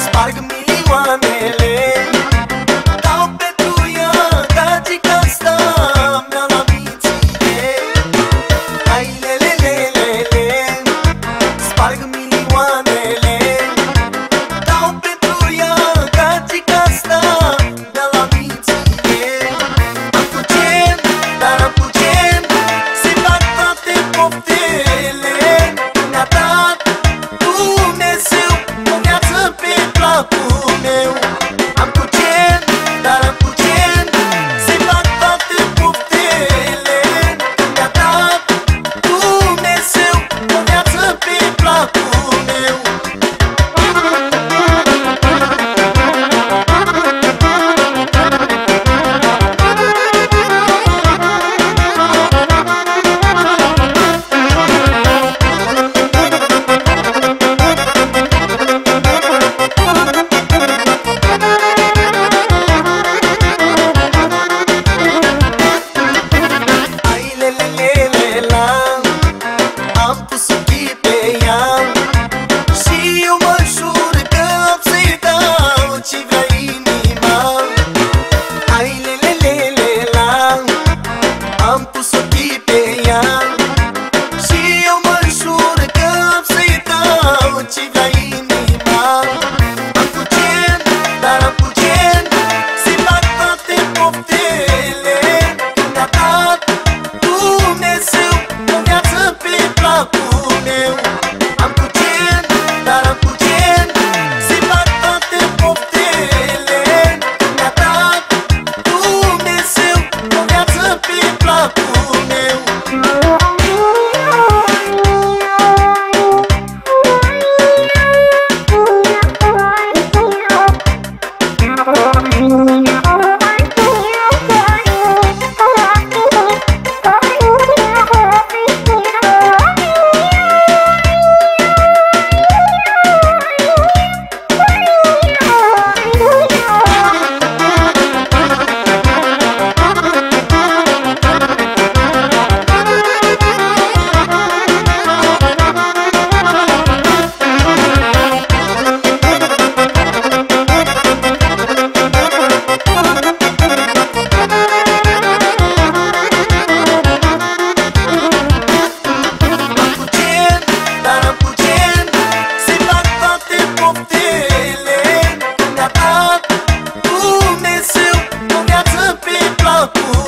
Sparg milioanele, dau pentru ea gagica asta mea la minție. Hai lelelelele, sparg milioanele, dau pentru ea gagica asta mea la minție. Am puțin, dar am puțin, se fac toate poftele. Mi-a dat Dumnezeu o viață pe placul meu. Am puțin, dar am puțin, se fac toate poftele. Mi-a dat Dumnezeu o viață pe placul meu. Am pus ochii pe ea și eu mă jur că am să-i dau ce vrea inima. Hai lelelelele, am pus ochii pe ea și eu mă jur că am să-i dau ce vrea inima. Am puțin, dar am puțin, se fac toate poftele. Mi-a dat Dumnezeu o viață pe placul meu. Am puțin, dar am puțin, se fac toate poftele. Mi-a dat Dumnezeu o viață pe placul meu. Dumnezeu o viață pe placul